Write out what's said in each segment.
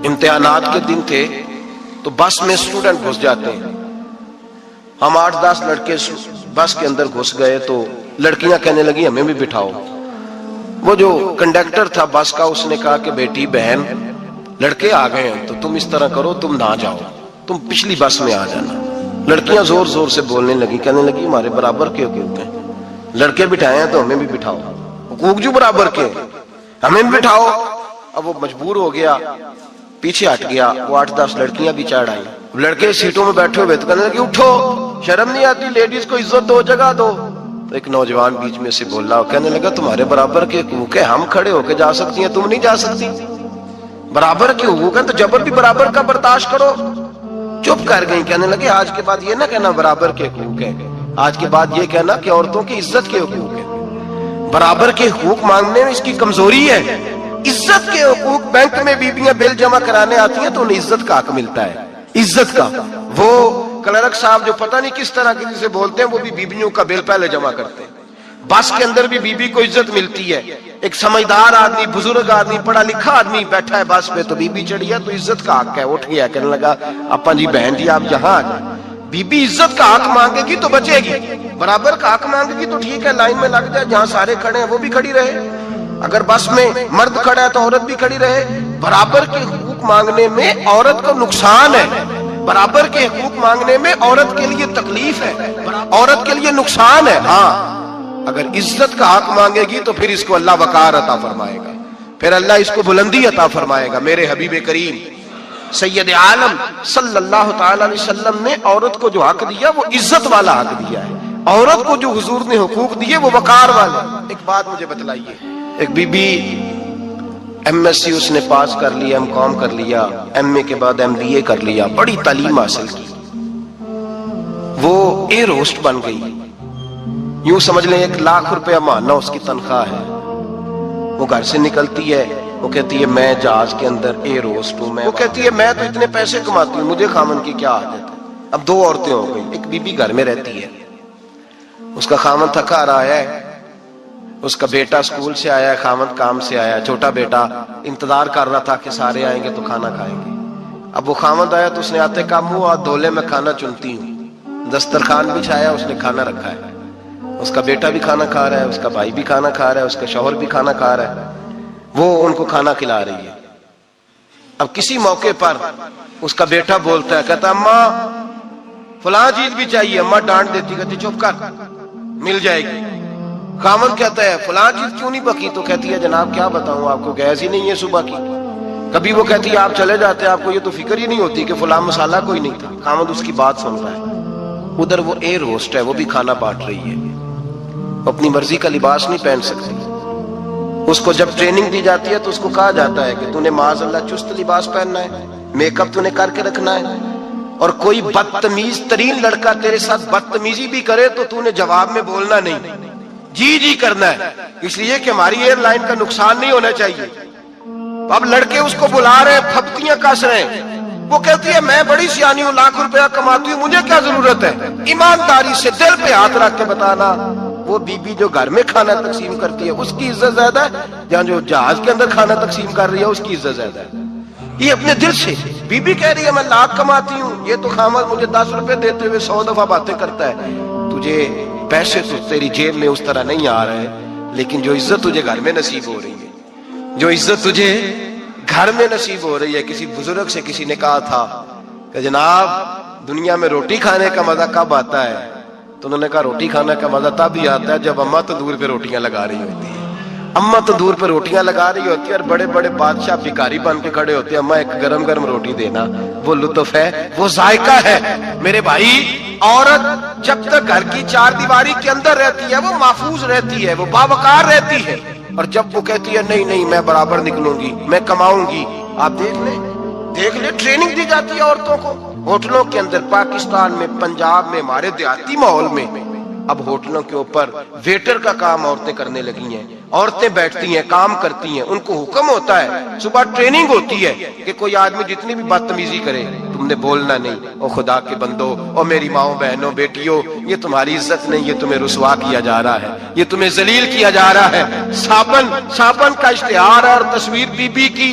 امتحانات کے دن تھے تو بس میں اسٹوڈنٹ گھس جاتے ہیں. ہم 8-10 لڑکے بس کے اندر گھس گئے تو لڑکیاں کہنے لگی ہمیں بھی بٹھاؤ. وہ جو کنڈکٹر تھا بس کا اس نے کہا کہ بیٹی بہن لڑکے آ گئے ہیں تو تم اس طرح کرو تم نہ جاؤ, تم پچھلی بس میں آ جانا. لڑکیاں زور زور سے بولنے لگی, کہنے لگی ہمارے برابر کے حقوق ہیں, لڑکے بٹھائے ہیں تو ہمیں بھی بٹھاؤ, حقوق جو برابر کے ہمیں بھی بٹھاؤ. اب وہ مجبور ہو گیا, پیچھے ہٹ گیا. وہ 8-10 لڑکیاں بھی چڑھ آئی. لڑکے سیٹوں میں بیٹھے ہوئے تو کہنے لگے اٹھو, شرم نہیں آتی, لیڈیز کو عزت دو, جگہ دو. تو ایک نوجوان بیچ میں سے بولا, کہنے لگا تمہارے برابر کے حقوق ہے, ہم کھڑے ہو کے جا سکتی ہیں, تم نہیں جا سکتی. برابر کے حقوق ہیں تو جبر بھی برابر کا برداشت کرو. چپ کر گئی. کہنے لگے آج کے بعد یہ نہ کہنا برابر کے حقوق ہیں, آج کے بعد یہ کہنا کہ عورتوں کی عزت کے حقوق ہیں. برابر کے حقوق مانگنے میں اس کی کمزوری ہے. عزت کے حقوق, بینک میں بیویاں بل جمع کرانے آتی ہیں تو انہیں عزت کا حق ملتا ہے, عزت کا. وہ کلرک صاحب جو پتہ نہیں کس طرح کسی سے بولتے ہیں وہ بھی بیویوں کا بل پہلے جمع کرتے ہیں. بس کے اندر بھی بیوی کو عزت ملتی ہے. ایک سمجھدار آدمی, بزرگ آدمی, پڑھا لکھا آدمی بیٹھا ہے بس پہ تو بیوی چڑھی ہے تو عزت کا حق ہے. اٹھ گیا, کہنے لگا اپا جی بہن جی آپ یہاں آ جائیں. بیوی عزت کا حق مانگے گی تو بچے گی, برابر کا حق مانگے گی تو ٹھیک ہے لائن میں لگ جائے, جہاں سارے کھڑے ہیں وہ بھی کھڑی رہے. اگر بس میں مرد کھڑا ہے تو عورت بھی کھڑی رہے. برابر کے حقوق مانگنے میں عورت کو نقصان ہے, برابر کے حقوق مانگنے میں عورت کے لیے تکلیف ہے, عورت کے لیے نقصان ہے. ہاں اگر عزت کا حق مانگے گی تو پھر اس کو اللہ وقار عطا فرمائے گا, پھر اللہ اس کو بلندی عطا فرمائے گا. میرے حبیب کریم سید عالم صلی اللہ تعالی علیہ وسلم نے عورت کو جو حق دیا وہ عزت والا حق دیا ہے. عورت کو جو حضور نے حقوق دیے وہ وقار والے. ایک بات مجھے بتلائیے, ایک B B M S C اس نے پاس کر لیا, ایم کام کر لیا, ایم اے کے بعد ایم بی اے کر لیا, بڑی تعلیم حاصل کی, وہ ایئر ہوسٹ بن گئی. یوں سمجھ لیں 1 لاکھ روپیہ ماہانہ اس کی تنخواہ ہے. وہ گھر سے نکلتی ہے, وہ کہتی ہے میں جہاز کے اندر ایئر ہوسٹ ہوں. وہ کہتی ہے میں تو اتنے پیسے کماتی ہوں, مجھے خامن کی کیا عادت ہے. اب 2 عورتیں ہو گئی, ایک بی بی گھر میں رہتی ہے, اس کا خامن تھکا رہا ہے, اس کا بیٹا اسکول سے آیا ہے, خامن کام سے آیا, چھوٹا بیٹا انتظار کر رہا تھا کہ سارے آئیں گے تو کھانا کھائیں گے. اب وہ خامن آیا تو اس نے آتے کہا منہ ہاتھ دھولے میں کھانا چنتی ہوں. دسترخوان بچھایا, اس نے کھانا رکھا ہے, اس کا بیٹا بھی کھانا کھا رہا ہے, اس کا بھائی بھی کھانا کھا رہا ہے, اس کا شوہر بھی کھانا کھا رہا ہے, وہ ان کو کھانا کھلا رہی ہے. اب کسی موقع پر اس کا بیٹا بولتا ہے, کہتا اماں فلاں چیز بھی چاہیے. اماں ڈانٹ دیتی, کہتی چپ کر مل جائے گی. خامن کہتا ہے فلاں چیز کیوں نہیں پکی, تو کہتی ہے جناب کیا بتاؤں آپ کو, گیس ہی نہیں ہے صبح کی. کبھی وہ کہتی ہے آپ چلے جاتے ہیں, آپ کو یہ تو فکر ہی نہیں ہوتی کہ فلاں مسالہ کوئی نہیں تھا. خامن اس کی بات سن رہا ہے. ادھر وہ ایئر ہوسٹ ہے, وہ بھی کھانا بانٹ رہی ہے, اپنی مرضی کا لباس نہیں پہن سکتی. اس کو جب ٹریننگ دی جاتی ہے تو اس کو کہا جاتا ہے کہ تو نے معاذ اللہ چست لباس پہننا ہے, میک اپ تو نے کر کے رکھنا ہے, اور کوئی بدتمیز ترین لڑکا تیرے ساتھ بدتمیزی بھی کرے تو تو نے جواب میں بولنا نہیں, جی جی کرنا ہے, اس لیے کہ ہماری ایئر لائن کا نقصان نہیں ہونا چاہیے. اب لڑکے اس کو بلا رہے ہیں, پھپتیاں کس رہے ہیں. وہ کہتی ہے میں بڑی سیانی ہوں, لاکھ روپیہ کماتی ہوں, مجھے کیا ضرورت ہے. ایمانداری سے دل پہ ہاتھ رکھ کے بتانا, وہ بی بی جو گھر میں کھانا تقسیم کرتی ہے اس کی عزت زیادہ ہے, یا جو جہاز کے اندر کھانا تقسیم کر رہی ہے اس کی عزت زیادہ ہے. یہ اپنے دل سے بی بی کہہ رہی ہے میں لاکھ کماتی ہوں, یہ تو خامد مجھے 10 روپے دیتے ہوئے 100 دفعہ باتیں کرتا ہے. تجھے پیسے تو تیری جیب میں اس طرح نہیں آ رہے, لیکن جو عزت تجھے گھر میں نصیب ہو رہی ہے, جو عزت تجھے گھر میں نصیب ہو رہی ہے. کسی بزرگ سے کسی نے کہا تھا کہ جناب دنیا میں روٹی کھانے کا مزہ کب آتا ہے, تو انہوں نے کہا روٹی کھانے کا مزہ تب ہی آتا ہے جب اماں تندور پہ روٹیاں لگا رہی ہوتی ہے. اماں تندور پہ روٹیاں لگا رہی ہوتی ہے اور بڑے بڑے بادشاہ بھکاری بن کے کھڑے ہوتے ہیں, اماں ایک گرم گرم روٹی دینا. وہ لطف ہے, وہ ذائقہ ہے. میرے بھائی عورت جب تک گھر کی 4 دیواری کے اندر رہتی ہے وہ محفوظ رہتی ہے, وہ باوقار رہتی ہے. اور جب وہ کہتی ہے نہیں نہیں میں برابر نکلوں گی, میں کماؤں گی, آپ دیکھ لیں ٹریننگ دی جاتی ہے عورتوں کو ہوٹلوں کے اندر. پاکستان میں, پنجاب میں, ہمارے دیہاتی ماحول میں اب ہوٹلوں کے اوپر ویٹر کا کام عورتیں کرنے لگی ہیں. عورتیں بیٹھتی ہیں, کام کرتی ہیں, ان کو حکم ہوتا ہے, صبح ٹریننگ ہوتی ہے کہ کوئی آدمی جتنی بھی بدتمیزی کرے تم نے بولنا نہیں. او خدا کے بندو, او میری ماؤں بہنوں بیٹیوں, یہ تمہاری عزت نہیں, یہ تمہیں رسوا کیا جا رہا ہے, یہ تمہیں ذلیل کیا جا رہا ہے. صابن کا اشتہار ہے اور تصویر بی بی کی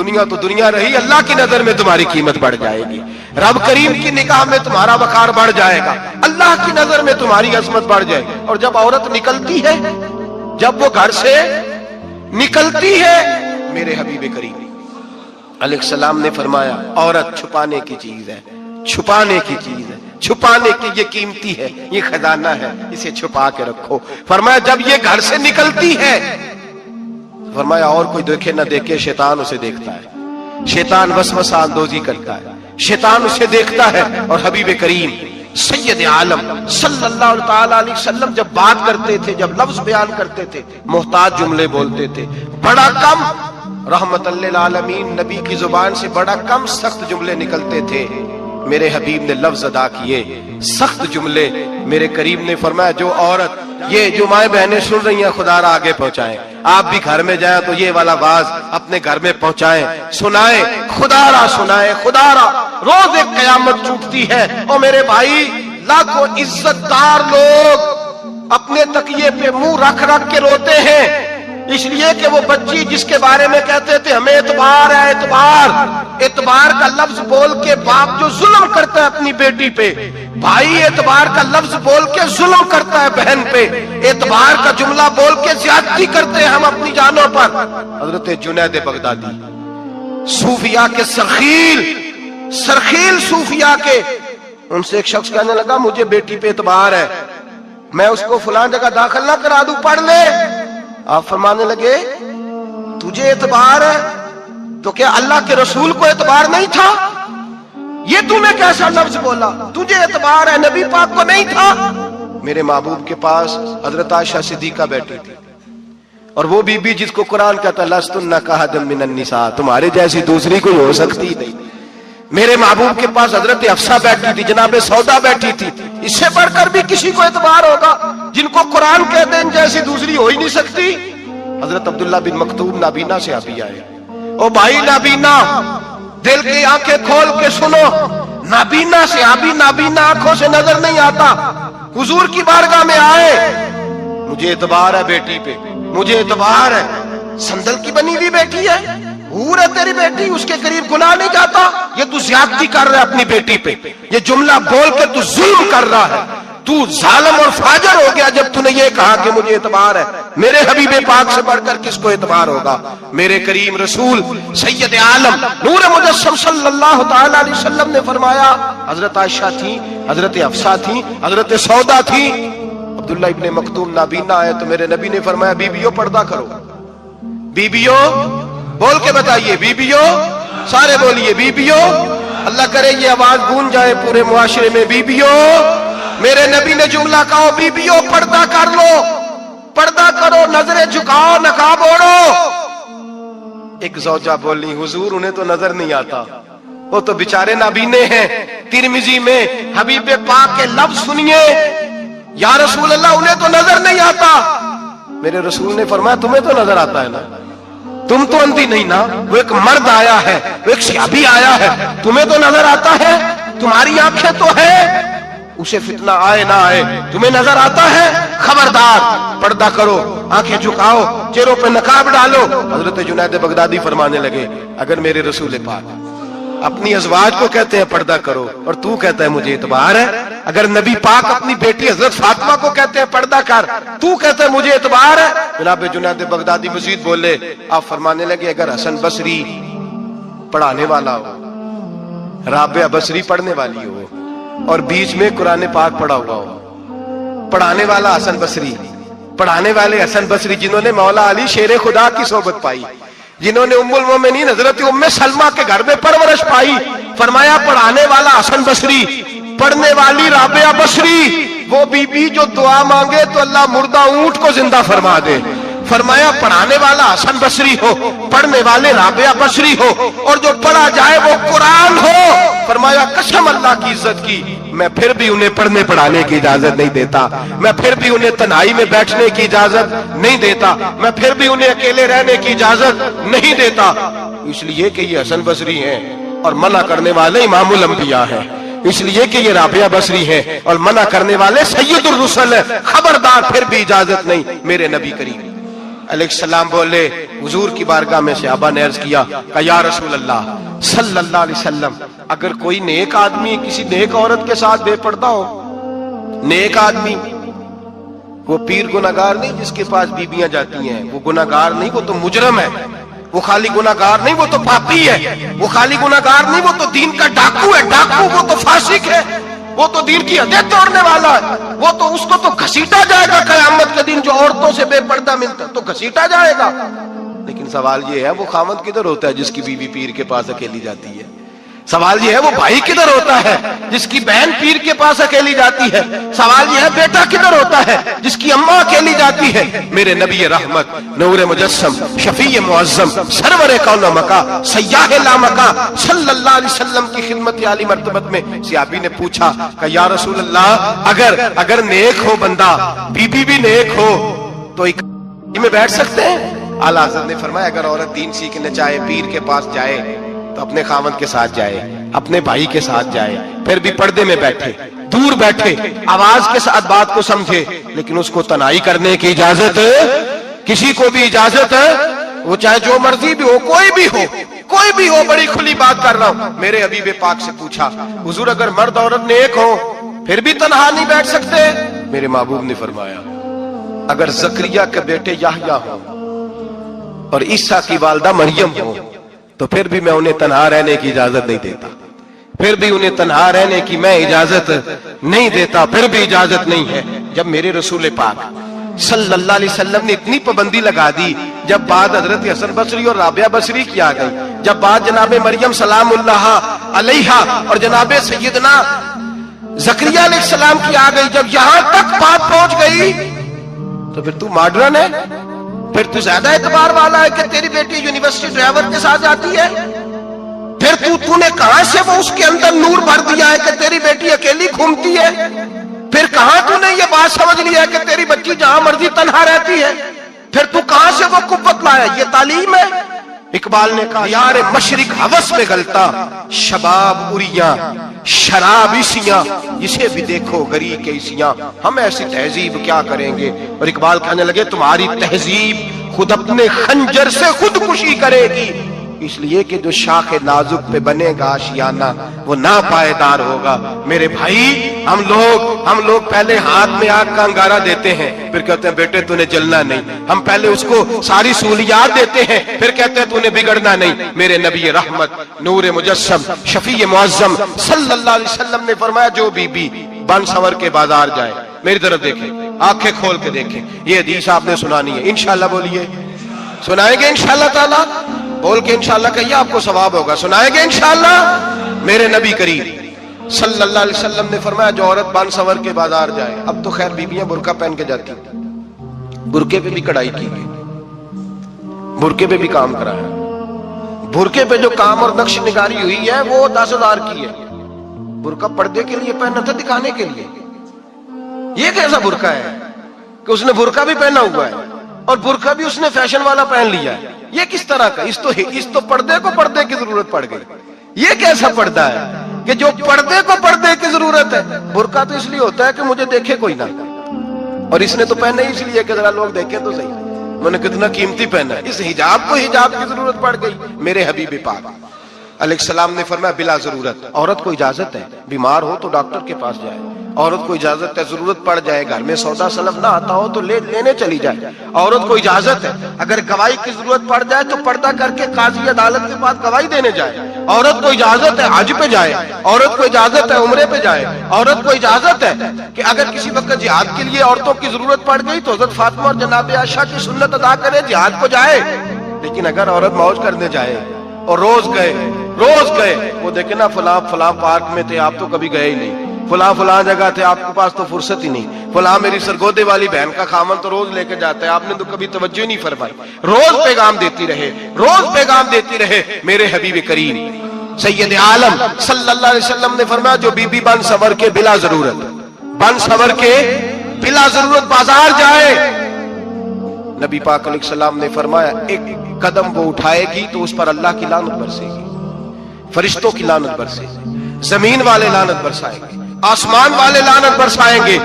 دنیا تو دنیا رہی، اللہ کی نظر میں تمہاری قیمت بڑھ جائے گی، رب کریم کی نگاہ میں تمہارا وقار بڑھ جائے گا، اللہ کی نظر میں تمہاری عظمت بڑھ جائے گی۔ اور جب عورت نکلتی ہے، جب وہ گھر سے نکلتی ہے، میرے حبیب کریم علیہ السلام نے فرمایا عورت چھپانے کی چیز ہے، چھپانے کی چیز ہے، چھپانے کی، یہ قیمتی ہے، یہ خزانہ ہے، اسے چھپا کے رکھو۔ فرمایا جب یہ گھر سے نکلتی ہے، فرمایا اور کوئی دیکھے نہ دیکھے، شیطان اسے دیکھتا ہے، شیطان وسوسہ اندوزی کرتا ہے، شیطان اسے دیکھتا ہے۔ اور حبیب کریم سید عالم صلی اللہ تعالی علیہ وسلم جب بات کرتے تھے، جب لفظ بیان کرتے تھے، محتاط جملے بولتے تھے، بڑا کم، رحمت للعالمین نبی کی زبان سے بڑا کم سخت جملے نکلتے تھے، میرے حبیب نے لفظ ادا کیے سخت جملے۔ میرے کریم نے فرمایا جو عورت، یہ جو مائیں بہنیں سن رہی ہیں، خدا را آگے پہنچائیں، آپ بھی گھر میں جائیں تو یہ والا باز اپنے گھر میں پہنچائیں، سنائیں، خدا را سنائیں، خدا را۔ روز ایک قیامت ٹوٹتی ہے، اور میرے بھائی لاکھوں عزت دار لوگ اپنے تکیے پہ منہ رکھ رکھ کے روتے ہیں، اس لیے کہ وہ بچی جس کے بارے میں کہتے تھے ہمیں اعتبار ہے، اعتبار، اعتبار کا لفظ بول کے باپ جو ظلم کرتا ہے اپنی بیٹی پہ، بھائی اعتبار کا لفظ بول کے ظلم کرتا ہے بہن پہ، اعتبار کا جملہ بول کے زیادتی کرتے ہیں ہم اپنی جانوں پر۔ حضرت جنید بغدادی صوفیاء کے سرخیل صوفیاء کے، ان سے ایک شخص کہنے لگا مجھے بیٹی پہ اعتبار ہے، میں اس کو فلاں جگہ داخل نہ کرا دوں، پڑھ لے۔ آپ فرمانے لگے تجھے اعتبار ہے تو کیا اللہ کے رسول کو اعتبار نہیں تھا؟ یہ تو نے کیسا لفظ بولا؟ تجھے اعتبار ہے، نبی پاک کو نہیں تھا؟ میرے محبوب کے پاس حضرت عائشہ صدیقہ بیٹھی تھی، اور وہ بی بی جس کو قرآن کہتا لستن کاحد من النساء، تمہارے جیسی دوسری کوئی ہو سکتی نہیں۔ میرے محبوب کے پاس حضرت حفصہ بیٹھی تھی، جناب سودا بیٹھی تھی، اس سے بڑھ کر بھی کسی کو اعتبار ہوگا؟ جن کو قرآن کہتے ہیں ان جیسی دوسری ہو ہی نہیں سکتی۔ حضرت عبداللہ بن مکتوم نابینا سے ابھی آئے، او بھائی نابینا، دل کی آنکھیں کھول کے سنو، نابینا سے ابھی نابینا آنکھوں سے نظر نہیں آتا، حضور کی بارگاہ میں آئے، مجھے اعتبار ہے بیٹی پہ، مجھے اعتبار ہے، سندل کی بنی ہوئی بیٹی ہے، حور ہے تیری بیٹی، اس کے قریب گناہ نہیں جاتا، یہ تو زیادتی کر رہا ہے اپنی بیٹی پہ، یہ جملہ بول کے تو ظلم کر رہا ہے، تو ظالم اور فاجر ہو گیا جب تو نے یہ کہا کہ مجھے اعتبار ہے۔ میرے حبیب پاک سے بڑھ کر کس کو اعتبار ہوگا؟ میرے کریم رسول سید عالم نور مجسم صلی اللہ تعالی علیہ وسلم نے فرمایا، حضرت عائشہ تھی، حضرت حفصہ تھی، حضرت سودا تھی، عبداللہ ابن مکتوم نابینا آئے تو میرے نبی نے فرمایا بیویوں پردہ کرو، بیویوں بول کے بتائیے، بیویوں، سارے بولیے بیویوں، اللہ کرے یہ آواز گونج جائے پورے معاشرے میں، بیویوں۔ میرے نبی نے جملہ کہا بیویوں پردہ کر لو، پردہ کرو، نظریں جھکاؤ، نقاب اوڑھو۔ ایک زوجہ بولی حضور انہیں تو نظر نہیں آتا، وہ تو بیچارے نابینے ہیں۔ ترمذی میں حبیب پاک کے لفظ سنیے، یا رسول اللہ انہیں تو نظر نہیں آتا۔ میرے رسول نے فرمایا تمہیں تو نظر آتا ہے نا، تم تو اندھی نہیں نا، وہ ایک مرد آیا ہے، وہ ایک صحابی آیا ہے، تمہیں تو نظر آتا ہے، تمہاری آنکھیں تو ہے، اسے فتنہ آئے نہ آئے تمہیں نظر آتا ہے، خبردار پردہ کرو، آنکھیں جھکاؤ، چہروں پہ نقاب ڈالو۔ حضرت جنید بغدادی فرمانے لگے اگر میرے رسول پاک اپنی ازواج کو کہتے ہیں پردہ کرو اور تو کہتا ہے مجھے اعتبار ہے، اگر نبی پاک اپنی بیٹی حضرت فاطمہ کو کہتے ہیں پردہ کر، تو کہتا ہے مجھے اعتبار ہے۔ جناب جنید بغدادی مزید بولے، آپ فرمانے لگے اگر حسن بصری پڑھانے والا ہو، رابعہ بصری پڑھنے والی ہو، اور بیچ میں قرآن پاک پڑھا ہوا ہو، پڑھانے والا حسن بصری، پڑھانے والے حسن بصری جنہوں نے مولا علی شیر خدا کی صحبت پائی، جنہوں نے ام المومنین حضرت ام سلمہ کے گھر میں پرورش پائی، فرمایا پڑھانے والا حسن بصری، پڑھنے والی رابعہ بصری، وہ بی بی جو دعا مانگے تو اللہ مردہ اونٹ کو زندہ فرما دے۔ فرمایا پڑھانے والا حسن بصری ہو، پڑھنے والے رابعہ بصری ہو، اور جو پڑھا جائے وہ قرآن ہو۔ فرمایا قسم اللہ کی عزت کی، میں پھر بھی انہیں پڑھنے پڑھانے کی اجازت نہیں دیتا، میں پھر بھی انہیں تنہائی میں بیٹھنے کی اجازت نہیں دیتا، میں پھر بھی انہیں اکیلے رہنے کی اجازت نہیں دیتا، اس لیے کہ یہ حسن بصری ہیں اور منع کرنے والے امام الانبیاء ہیں، اس لیے کہ یہ رابعہ بصری ہیں اور منع کرنے والے سید الرسل ہیں، خبردار پھر بھی اجازت نہیں۔ میرے نبی کریم علیہ السلام بولے حضور کی بارگاہ میں صحابہ نے عرض کیا کہ یا رسول اللہ صلی اللہ علیہ وسلم اگر کوئی نیک آدمی کسی نیک عورت کے ساتھ بے پردہ ہو، نیک آدمی وہ پیر گناہگار نہیں جس کے پاس بیویاں جاتی ہیں، وہ گناہگار نہیں، وہ تو مجرم ہے، وہ خالی گناہگار نہیں، وہ تو پاپی ہے، وہ خالی گناہگار نہیں، وہ تو دین کا ڈاکو ہے، ڈاکو وہ تو فاسق ہے، وہ تو دین کی حدیں توڑنے والا ہے، وہ تو اس کو تو گھسیٹا جائے گا قیامت کے دن جو عورتوں سے بے پردہ ملتا ہے تو گھسیٹا جائے گا۔ لیکن سوال یہ ہے وہ خاوند کدھر ہوتا ہے جس کی بیوی پیر کے پاس اکیلی جاتی ہے؟ سوال یہ ہے وہ بھائی کدھر ہوتا ہے جس کی بہن پیر کے پاس اکیلی جاتی ہے؟ سوال یہ ہے بیٹا کدھر ہوتا ہے جس کی اماں اکیلی جاتی ہے؟ میرے نبی رحمت نور مجسم شفیع معظم سرور کون مکا سیاح لامکا صلی اللہ علیہ وسلم کی خدمت عالی مرتبت میں صحابی نے پوچھا کہ یا رسول اللہ اگر نیک ہو بندہ بی بی بھی نیک ہو تو ایک میں بیٹھ سکتے ہیں؟ اعلیٰ حضرت نے فرمایا اگر عورت دین سیکھنے چاہے پیر کے پاس جائے تو اپنے خاوند کے ساتھ جائے، اپنے بھائی کے ساتھ جائے، پھر بھی پردے میں بیٹھے، دور بیٹھے، آواز کے ساتھ بات کو سمجھے، لیکن اس کو تنہائی کرنے کی اجازت کسی کو بھی اجازت ہے، وہ چاہے جو مرضی بھی ہو، کوئی بھی ہو، بڑی کھلی بات کر رہا ہوں۔ میرے حبیب پاک سے پوچھا حضور اگر مرد عورت نیک ہو پھر بھی تنہا نہیں بیٹھ سکتے؟ میرے محبوب نے فرمایا اگر زکریا کے بیٹے یحییٰ ہو اور عیسیٰ کی والدہ مریم ہو تو پھر بھی میں انہیں تنہا رہنے کی اجازت نہیں دیتا، پھر بھی انہیں تنہا رہنے کی میں اجازت نہیں دیتا، پھر بھی اجازت نہیں ہے۔ جب میرے رسول پاک صلی اللہ علیہ وسلم نے اتنی پابندی لگا دی، جب بات حضرت حسن بصری اور رابعہ بصری کی آ گئی، جب بات جناب مریم سلام اللہ علیہا اور جناب سیدنا زکریا علیہ السلام کی آ گئی، جب یہاں تک بات پہنچ گئی تو پھر تو ماڈرن ہے، پھر تو زیادہ اعتبار والا ہے کہ تیری بیٹی یونیورسٹی ڈرائیور کے ساتھ جاتی ہے، پھر تو نے کہاں سے وہ اس کے اندر نور بھر دیا ہے کہ تیری بیٹی اکیلی گھومتی ہے، پھر کہاں تو نے یہ بات سمجھ لی ہے کہ تیری بچی جہاں مرضی تنہا رہتی ہے، پھر تو کہاں سے وہ قوت لایا؟ یہ تعلیم ہے۔ اقبال نے کہا یار مشرق ہوس میں گلتا شباب اریاں شراب اسیاں اسے بھی دیکھو گری کے اسیاں، ہم ایسی تہذیب کیا کریں گے؟ اور اقبال کہنے لگے تمہاری تہذیب خود اپنے خنجر سے خودکشی کرے گی، اس لیے کہ جو شاخ نازک پہ بنے گا آشیانہ وہ ناپائیدار ہوگا۔ میرے بھائی ہم لوگ پہلے ہاتھ میں آگ کا انگارہ دیتے ہیں، پھر کہتے ہیں بیٹے تو نے جلنا نہیں، ہم پہلے اس کو ساری سہولیات دیتے ہیں، پھر کہتے ہیں تو نے بگڑنا نہیں۔ میرے نبی رحمت نور مجسم شفیع معظم صلی اللہ علیہ وسلم نے فرمایا جو بی بی بن سنور کے بازار جائے، میری طرف دیکھیں، آنکھیں کھول کے دیکھیں، یہ حدیث آپ نے سنانی ہے، انشاءاللہ بولیے، سنائیں گے انشاءاللہ تعالی، بول کے انشاءاللہ کہیے آپ کو ثواب ہوگا، سنائیں گے انشاءاللہ۔ میرے نبی کریم صلی اللہ علیہ وسلم نے فرمایا جو عورت بن سنور کے بازار جائے، اب تو خیر بیویاں برقع پہن کے جاتی، برقعے پہ بھی کڑھائی کی گئی، برقعے پہ بھی کام کرایا، برقعے پہ جو کام اور نقش نگاری ہوئی ہے وہ 10,000 کی ہے۔ برقع پردے کے لیے پہنا تھا، دکھانے کے لیے، یہ کیسا برقع ہے کہ اس نے برقع بھی پہنا ہوا ہے اور برقع بھی اس نے فیشن والا پہن لیا ہے؟ یہ کس طرح کا؟ اس تو پردے کو پردے کی ضرورت پڑ گئی۔ یہ کیسا پردہ ہے کہ جو پردے کو پردے کی ضرورت ہے؟ برقع تو اس لیے ہوتا ہے کہ مجھے دیکھے کوئی نہ، اور اس نے تو پہنا ہی اس لیے کہ ذرا لوگ دیکھیں تو صحیح میں نے کتنا قیمتی پہنا ہے۔ اس حجاب کو حجاب کی ضرورت پڑ گئی۔ میرے حبیب پاک علیہ السلام نے فرمایا بلا ضرورت، عورت کو اجازت ہے بیمار ہو تو ڈاکٹر کے پاس جائے، عورت کو اجازت ہے ضرورت پڑ جائے گھر میں سودا سلف نہ آتا ہو تو لینے چلی جائے، عورت کو اجازت ہے اگر گواہی کی ضرورت پڑ جائے تو پردہ کر کے قاضی عدالت کے پاس گواہی دینے جائے، عورت کو اجازت ہے حج پہ جائے، عورت کو اجازت ہے عمرے پہ جائے، عورت کو اجازت ہے کہ اگر کسی وقت جہاد کے لیے عورتوں کی ضرورت پڑ گئی تو حضرت فاطمہ اور جناب عائشہ کی سنت ادا کرے جہاد کو جائے۔ لیکن اگر عورت موج کرنے جائے اور روز گئے وہ دیکھے نا فلاں پارک میں تھے آپ تو کبھی گئے ہی نہیں، فلاں جگہ تھے آپ کے پاس تو فرصت ہی نہیں، فلاں میری سرگودے والی بہن کا خامن تو روز لے کے جاتا ہے آپ نے تو کبھی توجہ نہیں فرمائی، روز پیغام دیتی رہے۔ میرے حبیب کریم سید عالم صلی اللہ علیہ وسلم نے فرمایا جو بی بی بن سنور کے بلا ضرورت بازار جائے، نبی پاک علیہ السلام نے فرمایا ایک قدم وہ اٹھائے گی تو اس پر اللہ کی لعنت برسے گی، فرشتوں کی لعنت برسے گی، زمین والے لعنت برسائیں گے، آسمان والے لعنت برسائیں گے،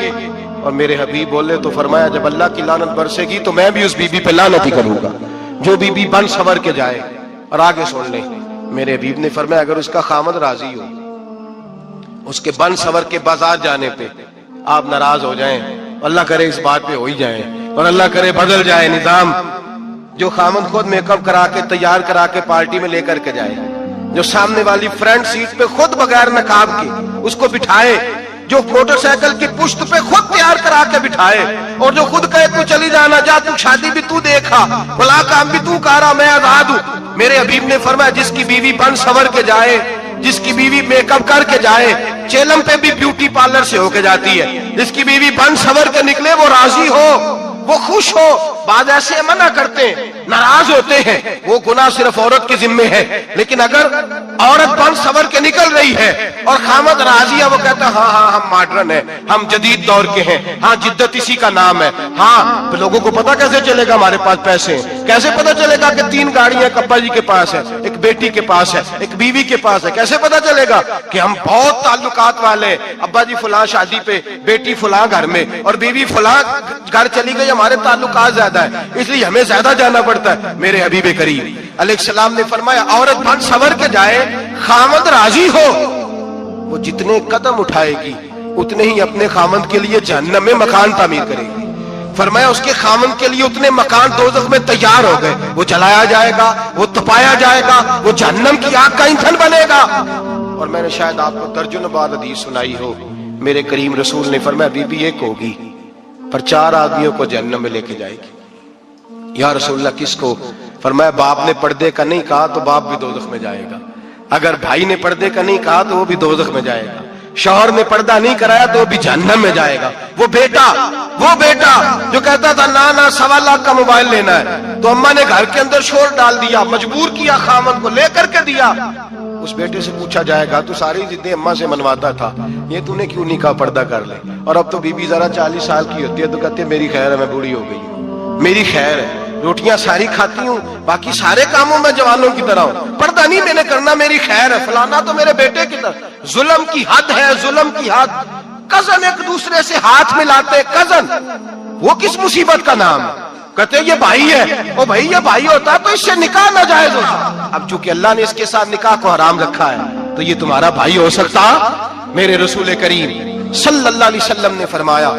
اور میرے حبیب بولے تو فرمایا جب اللہ کی لعنت برسے گی تو میں بھی اس بی بی پہ لعنت ہی کروں گا جو بی بی بن سنور کے جائے. اور آگے سن لیں میرے حبیب نے فرمایا اگر اس کا خامد راضی ہو اس کے بن سنور کے بازار جانے پہ آپ ناراض ہو جائیں, اللہ کرے اس بات پہ ہو ہی جائیں اور اللہ کرے بدل جائے نظام, جو خامد خود میک اپ کرا کے تیار کرا کے پارٹی میں لے کر کے جائے, جو سامنے والی فرنٹ سیٹ پہ خود بغیر نقاب کے اس کو بٹھائے, جو موٹر سائیکل کی پشت پہ خود تیار کرا کے بٹھائے, اور جو خود کہے تو چلی جانا جا تو شادی بھی تو دیکھا بلا کام بھی تو کرا میں آزاد ہوں. میرے حبیب نے فرمایا جس کی بیوی بن سنور کے جائے, جس کی بیوی میک اپ کر کے جائے, چیلم پہ بھی بیوٹی پارلر سے ہو کے جاتی ہے, جس کی بیوی بن سنور کے نکلے وہ راضی ہو وہ خوش ہو. بعض ایسے منع کرتے ہیں ناراض ہوتے ہیں, وہ گناہ صرف عورت کے ذمے ہے, لیکن اگر عورت بن سنور کے نکل رہی ہے اور خامد راضی ہے وہ کہتا ہے ہاں ہاں ہم ماڈرن ہیں, ہم جدید دور کے ہیں, ہاں جدت اسی کا نام ہے, ہاں لوگوں کو پتا کیسے چلے گا ہمارے پاس پیسے ہیں, کیسے پتا چلے گا کہ 3 گاڑیاں ایک ابا جی کے پاس ہے, ایک بیٹی کے پاس ہے, ایک بیوی کے پاس ہے, کیسے پتا چلے گا کہ ہم بہت تعلقات والے ہیں, ابا جی فلاں شادی پہ, بیٹی فلاں گھر میں اور بیوی فلاں گھر چلی گئی, ہمارے تعلقات زیادہ ہے اس لیے ہمیں زیادہ جانا پڑتا ہے. میرے حبیب کریم علیہ السلام نے فرمایا عورت بن سنور کے جائے خامد راضی ہو وہ جتنے قدم اٹھائے گی اتنے ہی اپنے خامد کے لیے جہنم میں مکان تعمیر کرے گی. فرمایا اس کے خامد کے لیے اتنے مکان دوزخ میں تیار ہو گئے, وہ جلایا جائے گا, وہ تپایا جائے گا, وہ جہنم کی آگ کا ایندھن بنے گا. اور میں نے شاید آپ کو درجن بعد حدیث سنائی ہو, میرے کریم رسول نے فرمایا بی بی ایک ہوگی پر 4 آدمیوں کو جہنم میں لے کے جائے گی. یا رسول اللہ کس کو؟ فرمایا باپ نے پردے کا نہیں کہا تو باپ بھی دوزخ میں جائے گا, اگر بھائی نے پردے کا نہیں کہا تو وہ بھی دوزخ میں جائے گا, شوہر نے پردہ نہیں کرایا تو وہ بھی جہنم میں جائے گا. وہ بیٹا جو کہتا تھا نا 1.25 لاکھ کا موبائل لینا ہے تو اماں نے گھر کے اندر شور ڈال دیا, مجبور کیا خامد کو لے کر کے دیا. اس بیٹے سے پوچھا جائے گا تو ساری ضدیں اماں سے منواتا تھا, یہ تو نے کیوں نہیں کہا پردہ کر لے, اور اب تو بی بی ذرا 40 سال کی ہوتی ہے تو کہتے ہیں میری خیر ہے میں بوڑھی ہو گئی ہوں, میری خیر ہے, روٹیاں ساری کھاتی ہوں باقی سارے کاموں میں جوانوں کی طرح ہوں, پردہ نہیں میں نے کرنا میری خیر ہے, فلانا تو میرے بیٹے کی طرح. ظلم کی حد ہے, ظلم کی حد. کزن ایک دوسرے سے ہاتھ ملاتے, کزن وہ کس مصیبت کا نام ہے, کہتے یہ بھائی ہے, او بھائی یہ بھائی ہوتا تو اس سے نکاح ناجائز ہوتا, اب چونکہ اللہ نے اس کے ساتھ نکاح کو حرام رکھا ہے تو یہ تمہارا بھائی ہو سکتا. میرے رسول کریم صلی اللہ علیہ وسلم نے فرمایا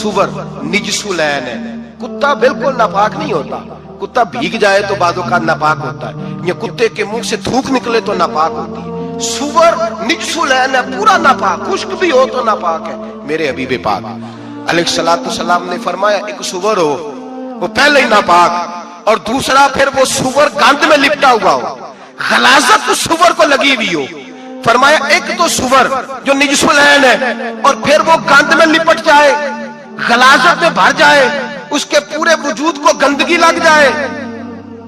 سور نجس العین ہے, کتا بالکل ناپاک نہیں ہوتا, کتا بھیگ جائے تو بعض اوقات ناپاک ہوتا ہے, یا کتے کے منہ سے تھوک نکلے تو ناپاک ہوتی ہے. سور نجس العین ہے, پورا ناپاک, خشک بھی ہو تو ناپاک ہے. میرے حبیب پاک علیہ السلام نے فرمایا ایک سور ہو وہ پہلے ہی ناپاک, اور دوسرا پھر وہ سور گند میں لپٹا ہوا ہو, غلاظت اس سور کو لگی ہوئی ہو. فرمایا ایک تو سور جو نجس العین ہے اور پھر وہ گند میں لپٹ جائے, غلاظت میں بھر جائے, اس کے پورے وجود کو گندگی لگ جائے.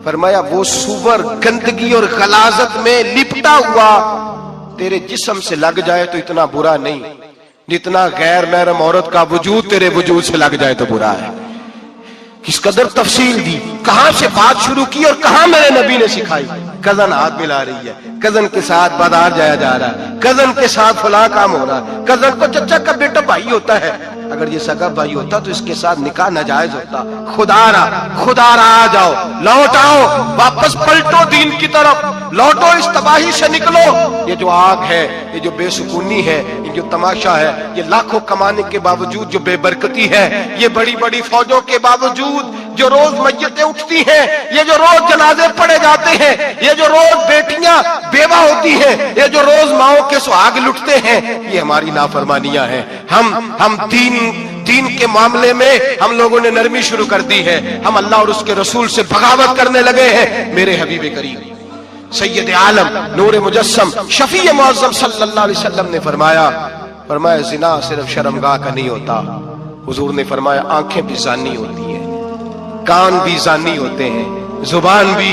فرمایا وہ سور گندگی اور غلاظت میں لپٹا ہوا تیرے جسم سے لگ جائے تو اتنا برا نہیں جتنا غیر محرم عورت کا وجود تیرے وجود سے لگ جائے تو برا ہے. کس قدر تفصیل دی, کہاں سے بات شروع کی اور کہاں میرے نبی نے سکھائی. کزن ہاتھ ملا رہی ہے, کزن کے ساتھ بازار جایا جا رہا ہے, کزن کے ساتھ فلاں کام ہو رہا ہے, کزن کو چچا کا بیٹا بھائی ہوتا ہے, اگر یہ سگا بھائی ہوتا تو اس کے ساتھ نکاح ناجائز ہوتا. خدا را آ جاؤ, لوٹ آؤ, واپس پلٹو دین کی طرف, لوٹو اس تباہی سے نکلو. یہ جو آگ ہے, یہ جو بے سکونی ہے, یہ جو تماشا ہے, یہ لاکھوں کمانے کے باوجود جو بے برکتی ہے, یہ بڑی بڑی فوجوں کے باوجود جو روز میتیں اٹھتی ہیں, یہ جو روز جنازے پڑے جاتے ہیں, یہ جو روز بیٹیاں بیوہ ہوتی ہیں, یہ جو روز ماؤں کے سہاگ لٹتے ہیں, یہ ہماری نافرمانیاں ہیں. ہم دین کے معاملے میں ہم لوگوں نے نرمی شروع کر دی ہے, ہم اللہ اور اس کے رسول سے بغاوت کرنے لگے ہیں. میرے حبیب کریم سید عالم نور مجسم شفیع معظم صلی اللہ علیہ وسلم نے فرمایا زنا صرف شرمگاہ کا نہیں ہوتا. حضور نے فرمایا آنکھیں بھی زانی ہوتی ہیں, کان بھی زانی ہوتے ہیں, زبان بھی,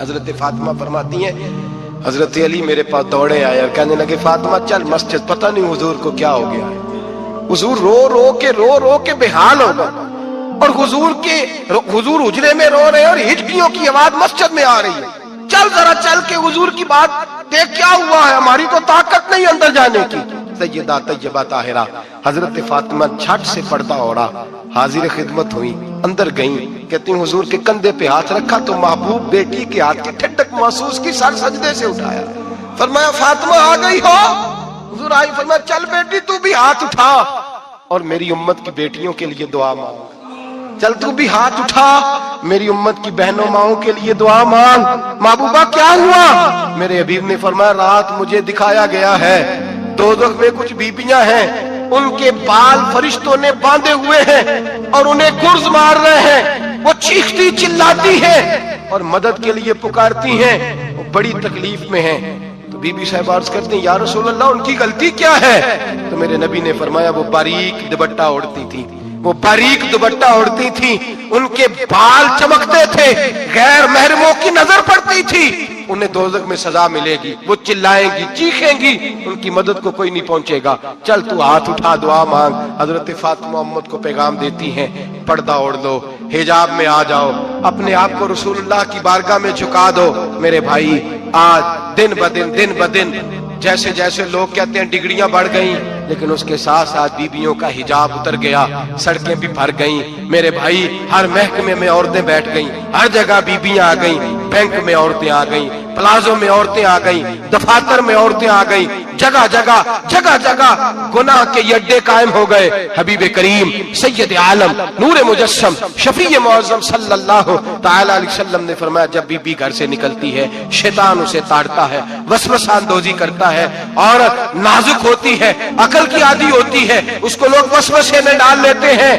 حضرت فاطمہ فرماتی ہیں حضرت علی میرے پاس دوڑے آئے اور کہنے لگے فاطمہ چل مسجد، پتہ نہیں حضور کو کیا ہو گیا ہے۔ حضور رو رو کے بے حال ہو گئے، اور حضور حجرے میں رو رہے ہیں اور ہچکیوں کی آواز مسجد میں آ رہی ہے۔ چل ذرا چل کے حضور کی بات دیکھ کیا ہوا ہے، ہماری تو طاقت نہیں اندر جانے کی۔ سیدہ طیبہ طاہرہ حضرت فاطمہ جھٹ سے پردہ اوڑا، حاضر خدمت ہوئی، اندر گئیں، کہتی ہیں حضور کے کندھے پہ ہاتھ رکھا تو محبوب بیٹی کے ہاتھ کی ٹھنڈک محسوس کی، سر سجدے سے اٹھایا، فرمایا فاطمہ آ گئی ہو؟ حضور آئی، فرمایا چل بیٹی تو بھی ہاتھ اٹھا اور میری امت کی بیٹیوں کے لیے دعا مانگ، چل تو بھی ہاتھ اٹھا میری امت کی بہنوں ماؤں کے لیے دعا مانگ۔ محبوبہ کیا ہوا؟ میرے حبیب نے فرمایا رات مجھے دکھایا گیا ہے دوزخ میں کچھ بیبیاں ہیں، ان کے بال فرشتوں نے باندھے ہوئے ہیں اور انہیں گرز مار رہے ہیں، وہ چیختی چلاتی ہیں اور مدد کے لیے پکارتی ہیں، وہ بڑی تکلیف میں ہیں۔ تو بی بی صاحب عرض کرتے ہیں یا رسول اللہ ان کی غلطی کیا ہے؟ تو میرے نبی نے فرمایا وہ باریک دوپٹہ اوڑھتی تھی، وہ باریک دوپٹہ اوڑھتی تھی، ان کے بال چمکتے تھے، غیر محرموں کی نظر پڑتی تھی، انہیں دوزخ میں سزا ملے گی، وہ چلائیں گی چیخیں گی، ان کی مدد کو کوئی نہیں پہنچے گا، چل تو ہاتھ اٹھا دعا مانگ۔ حضرت فاطمہ امت کو پیغام دیتی ہیں پردہ اوڑھ لو، حجاب میں آ جاؤ، اپنے آپ کو رسول اللہ کی بارگاہ میں جھکا دو۔ میرے بھائی آج دن بدن جیسے جیسے لوگ کہتے ہیں ڈگریاں بڑھ گئیں، لیکن اس کے ساتھ ساتھ بیویوں کا حجاب اتر گیا، سڑکیں بھی بھر گئیں۔ میرے بھائی ہر محکمے میں عورتیں بیٹھ گئیں، ہر جگہ بیویاں آ گئیں، بینک میں عورتیں آ گئیں، پلازوں میں عورتیں آ گئیں، دفاتر میں عورتیں آ گئیں، جگہ جگہ گناہ کے یہ اڈے قائم ہو گئے۔ حبیب کریم سید عالم نور مجسم شفیع معظم صلی اللہ تعالی علیہ وسلم نے فرمایا جب بی گھر سے نکلتی ہے شیطان اسے تاڑتا ہے، وسوسہ اندوزی کرتا ہے، عورت نازک ہوتی ہے، عقل کی عادی ہوتی ہے، اس کو لوگ وسوسے میں ڈال لیتے ہیں۔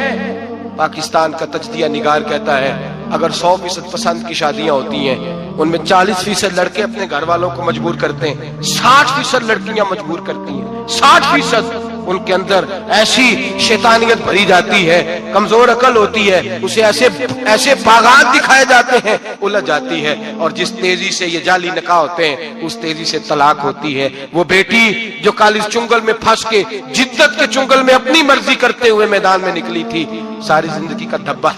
پاکستان کا تجزیہ نگار کہتا ہے اگر 100% پسند کی شادیاں ہوتی ہیں ان میں 40% لڑکے اپنے گھر والوں کو مجبور کرتے ہیں، 60% لڑکیاں مجبور کرتی ہیں، 60% ان کے اندر ایسی شیطانیت بھری جاتی ہے، کمزور عقل ہوتی ہے، اسے ایسے باغات دکھائے جاتے ہیں، الجھ جاتی ہے، اور جس تیزی سے یہ جعلی نکاح ہوتے ہیں اس تیزی سے طلاق ہوتی ہے۔ وہ بیٹی جو کالج چنگل میں پھنس کے جدت کے چنگل میں اپنی مرضی کرتے ہوئے میدان میں نکلی تھی، ساری زندگی کا دھبا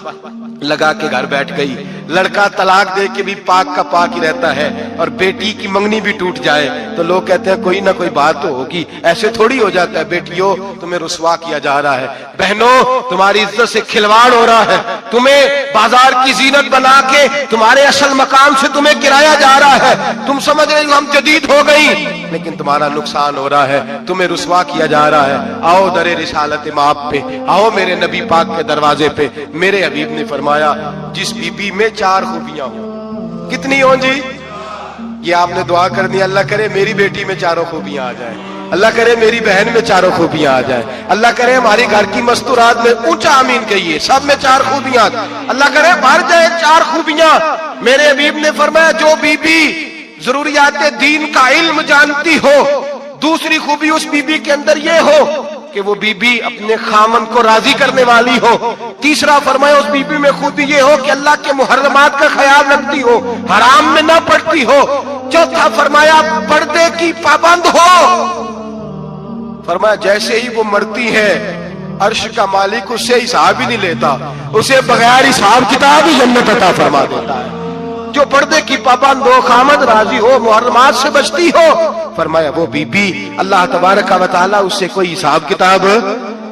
لگا کے گھر بیٹھ گئی۔ لڑکا طلاق دے کے بھی پاک کا پاک ہی رہتا ہے، اور بیٹی کی منگنی بھی ٹوٹ جائے تو لوگ کہتے ہیں کوئی نہ کوئی بات تو ہوگی، ایسے تھوڑی ہو جاتا ہے۔ بیٹیوں تمہیں رسوا کیا جا رہا ہے، بہنوں تمہاری عزت سے کھلواڑ ہو رہا ہے، تمہیں بازار کی زینت بنا کے تمہارے اصل مقام سے تمہیں گرایا جا رہا ہے، تم سمجھ رہے ہم جدید ہو گئی لیکن تمہارا نقصان ہو رہا ہے، تمہیں رسوا کیا جا رہا ہے۔ آؤ در رسالت مآب پہ، آؤ میرے نبی پاک کے دروازے پہ۔ میرے حبیب نے فرمایا جس بی بی میں 4 خوبیاں ہوں، کتنی ہوں جی؟ یہ آپ نے دعا کر دی اللہ کرے میری بیٹی میں 4 خوبیاں آ جائیں، اللہ کرے میری بہن میں 4 خوبیاں آ جائیں، اللہ کرے ہماری گھر کی مستورات میں اونچا آمین کہیے سب میں 4 خوبیاں، اللہ کرے بھر جائے 4 خوبیاں۔ میرے حبیب نے فرمایا جو بی بی ضروریات دین کا علم جانتی ہو، دوسری خوبی اس بی بی کے اندر یہ ہو کہ وہ بی بی اپنے خامن کو راضی کرنے والی ہو، تیسرا فرمایا اس بی بی میں خوبی یہ ہو کہ اللہ کے محرمات کا خیال رکھتی ہو، حرام میں نہ پڑتی ہو، چوتھا فرمایا پردے کی پابند ہو۔ فرمایا جیسے ہی وہ مرتی ہے عرش کا مالک اس سے حساب ہی نہیں لیتا، اسے بغیر حساب کتاب ہی جنت عطا فرما دیتا ہے۔ جو پردے کی پابند ہو، خامد راضی ہو، محرمات سے بچتی ہو، فرمایا وہ بی بی اللہ تبارک و تعالی اس سے کوئی حساب کتاب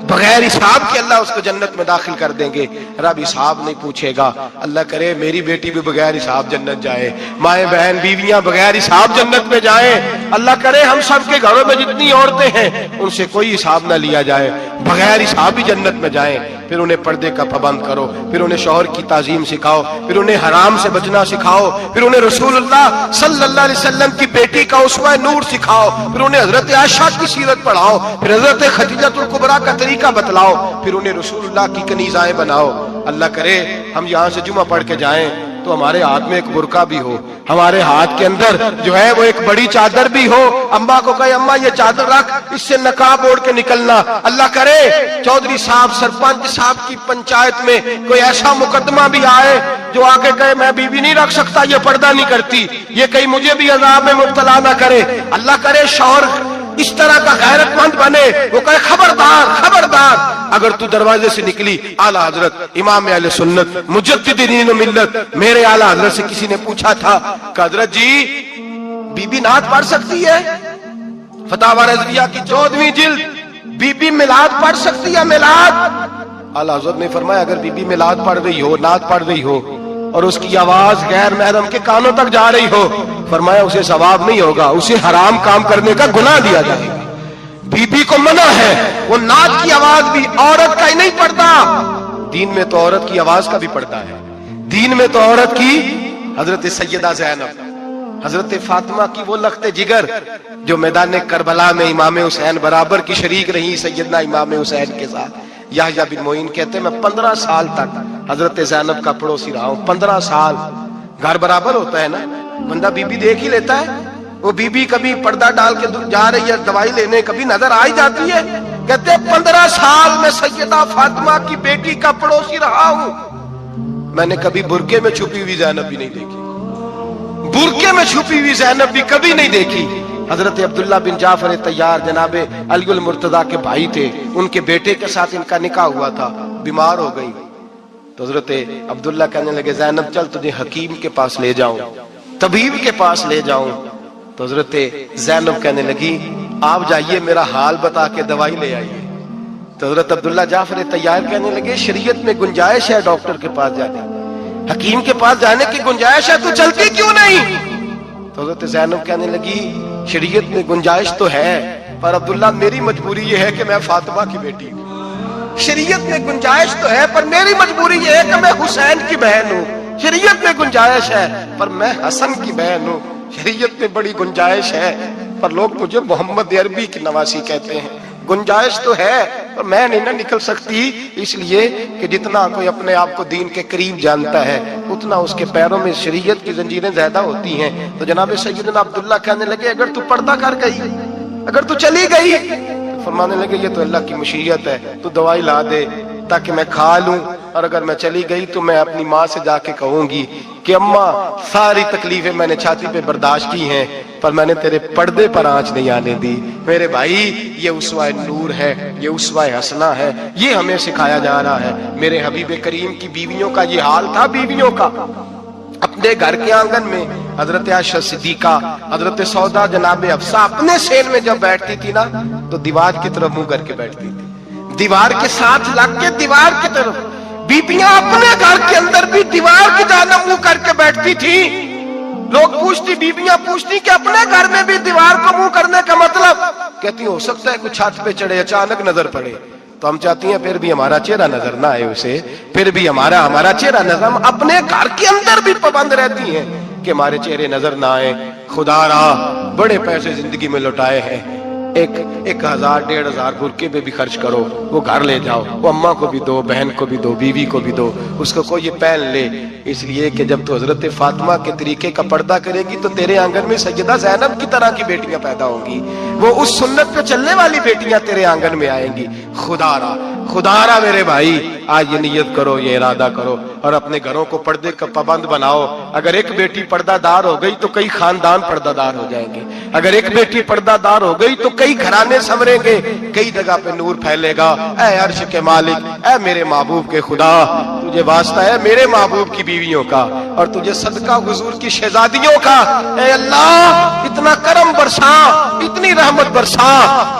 بغیر حساب کے اللہ اس کو جنت میں داخل کر دیں گے۔ رب حساب نہیں پوچھے گا۔ اللہ کرے میری بیٹی بھی بغیر حساب جنت جائے، مائیں بہن بیویاں بغیر حساب جنت میں جائیں۔ اللہ کرے ہم سب کے گھروں میں جتنی عورتیں ہیں ان سے کوئی حساب نہ لیا جائے، بغیر حساب ہی جنت میں جائیں۔ پھر انہیں پردے کا پابند کرو، پھر انہیں شوہر کی تعظیم سکھاؤ، پھر انہیں حرام سے بچنا سکھاؤ، پھر انہیں رسول اللہ صلی اللہ علیہ وسلم کی بیٹی کا اسوہ نور سکھاؤ، پھر انہیں حضرت عائشہ کی سیرت پڑھاؤ، پھر حضرت خدیجہ الکبریٰ کا طریقہ بتلاؤ، پھر انہیں رسول اللہ کی کنیزائیں بناؤ۔ اللہ کرے ہم یہاں سے جمعہ پڑھ کے جائیں تو ہمارے ہاتھ میں ایک برقع بھی ہو، ہمارے ہاتھ کے اندر جو ہے وہ ایک بڑی چادر بھی ہو، اماں کو کہے اماں یہ چادر رکھ، اس سے نقاب اوڑھ کے نکلنا۔ اللہ کرے چودھری صاحب سرپنچ صاحب کی پنچایت میں کوئی ایسا مقدمہ بھی آئے جو آ کے کہے میں بیوی نہیں رکھ سکتا، یہ پردہ نہیں کرتی، یہ کہیں مجھے بھی عذاب میں مبتلا نہ کرے۔ اللہ کرے شوہر اس طرح کا غیرت مند بنے، وہ کہے خبردار خبردار، اگر تو دروازے سے نکلی۔ اعلیٰ حضرت امام اہل سنت مجدد دین و ملت میرے اعلیٰ حضرت سے کسی نے پوچھا تھا کہ حضرت جی بی بی نعت پڑھ سکتی ہے؟ فتاوی رضویہ کی 14ویں جلد، بی بی میلاد پڑھ سکتی ہے؟ میلاد؟ اعلیٰ حضرت نے فرمایا اگر بی بی میلاد پڑھ رہی ہو، نعت پڑھ رہی ہو اور اس کی آواز غیر محرم کے کانوں تک جا رہی ہو، فرمایا اسے ثواب نہیں ہوگا، اسے حرام کام کرنے کا گناہ دیا جائے گا۔ بی بی کو منع ہے، وہ نعت کی آواز بھی عورت کا ہی نہیں پڑتا، دین میں تو عورت کی آواز کا بھی پڑتا ہے۔ دین میں تو عورت کی، حضرت سیدہ زینب، حضرت فاطمہ کی وہ لخت جگر جو میدان کربلا میں امام حسین برابر کی شریک رہی سیدنا امام حسین کے ساتھ۔ یحییٰ بن معین کہتے ہیں میں 15 سال تک حضرت زینب کا پڑوسی رہا ہوں۔ 15 سال، گھر برابر ہوتا ہے نا، بندہ بی بی دیکھ ہی لیتا ہے۔ وہ بی بی کبھی پردہ ڈال کے جا رہی ہے دوائی لینے، کبھی نظر آ ہی جاتی ہے۔ کہتے ہیں 15 سال میں سیدہ فاطمہ کی بیٹی کا پڑوسی رہا ہوں، میں نے کبھی برقعے میں چھپی ہوئی زینب بھی نہیں دیکھی، برقعے میں چھپی ہوئی زینب بھی کبھی نہیں دیکھی۔ حضرت عبداللہ بن جعفر طیار جناب علی المرتضیٰ کے بھائی تھے، ان کے بیٹے کے ساتھ ان کا نکاح ہوا تھا، بیمار ہو گئی تو حضرت عبداللہ کہنے لگے زینب چل تجھے حکیم کے پاس لے جاؤں، طبیب کے پاس لے جاؤں۔ تو حضرت زینب کہنے لگی آپ جائیے میرا حال بتا کے دوائی لے آئیے۔ تو حضرت عبداللہ جعفر طیار کہنے لگے شریعت میں گنجائش ہے ڈاکٹر کے پاس جانے، حکیم کے پاس جانے کی گنجائش ہے، تو چلتی کیوں نہیں؟ تو حضرت زینب کہنے لگی شریعت میں گنجائش تو ہے پر عبداللہ میری مجبوری یہ ہے کہ میں فاطمہ کی بیٹی ہوں۔ شریعت میں گنجائش تو ہے پر میری مجبوری یہ ہے کہ میں حسین کی بہن ہوں۔ شریعت میں گنجائش ہے پر میں حسن کی بہن ہوں۔ شریعت میں بڑی گنجائش ہے پر لوگ مجھے محمد عربی کی نواسی کہتے ہیں۔ گنجائش تو ہے پر میں نہیں نہ نکل سکتی، اس لیے کہ جتنا کوئی اپنے آپ کو دین کے قریب جانتا ہے اتنا اس کے پیروں میں شریعت کی زنجیریں زیادہ ہوتی ہیں۔ تو جناب سیدنا عبداللہ کہنے لگے اگر تو پردہ کر گئی، اگر تو چلی گئی، فرمانے لگے یہ تو اللہ کی مشیت ہے، تو دوائی لا دے تاکہ میں کھا لوں، اور اگر میں چلی گئی تو میں اپنی ماں سے جا کے کہوں گی کہ اماں ساری تکلیفیں میں نے چھاتی پہ برداشت کی ہیں پر میں نے تیرے پردے پر آنچ نہیں آنے دی۔ میرے بھائی یہ اسوہ نور ہے، یہ اسوہ حسنہ ہے، یہ ہمیں سکھایا جا رہا ہے۔ میرے حبیب کریم کی بیویوں کا یہ حال تھا، بیویوں کا اپنے گھر کے آنگن میں حضرت عائشہ صدیقہ، حضرت سودا جناب حفصہ اپنے سین میں جب بیٹھتی تھی نا تو دیوار کی طرف منہ کر کے بیٹھتی تھی، دیوار کے ساتھ لگ کے دیوار کی طرف۔ بیبیاں اپنے گھر کے اندر بھی دیوار کی جانب منہ کر کے بیٹھتی تھی۔ لوگ پوچھتی، بیبیاں پوچھتی کہ اپنے گھر میں بھی دیوار کو منہ کرنے کا مطلب؟ کہتی ہو سکتا ہے کوئی چھت پہ چڑھے اچانک نظر پڑے تو ہم چاہتی ہیں پھر بھی ہمارا چہرہ نظر نہ آئے اسے، پھر بھی ہمارا چہرہ نظر، ہم اپنے گھر کے اندر بھی پابند رہتی ہیں کہ ہمارے چہرے نظر نہ آئے۔ خدا را بڑے پیسے زندگی میں لوٹائے ہیں، 1000 1500 برقعے پہ بھی خرچ کرو، وہ گھر لے جاؤ، وہ اماں کو بھی دو، بہن کو بھی دو، بیوی کو بھی دو، اس کو کوئی یہ پہن لے، اس لیے کہ جب تو حضرت فاطمہ کے طریقے کا پردہ کرے گی تو تیرے آنگن میں سیدہ زینب کی طرح کی بیٹیاں پیدا ہوں گی، وہ اس سنت پہ چلنے والی بیٹیاں تیرے آنگن میں آئیں گی۔ خدا را میرے بھائی آج یہ نیت کرو، یہ ارادہ کرو اور اپنے گھروں کو پردے کا پابند بناؤ۔ اگر ایک بیٹی پردہ دار ہو گئی تو کئی خاندان پردہ دار ہو جائیں گے، اگر ایک بیٹی پردہ دار ہو گئی تو کئی گھرانے سنوریں گے، کئی جگہ پہ نور پھیلے گا۔ اے عرش کے مالک، اے میرے محبوب کے خدا، تجھے واسطہ ہے میرے محبوب کی بیویوں کا اور تجھے صدقہ حضور کی شہزادیوں کا۔ اے اللہ اتنا کرم برسا، اتنی رحمت برسا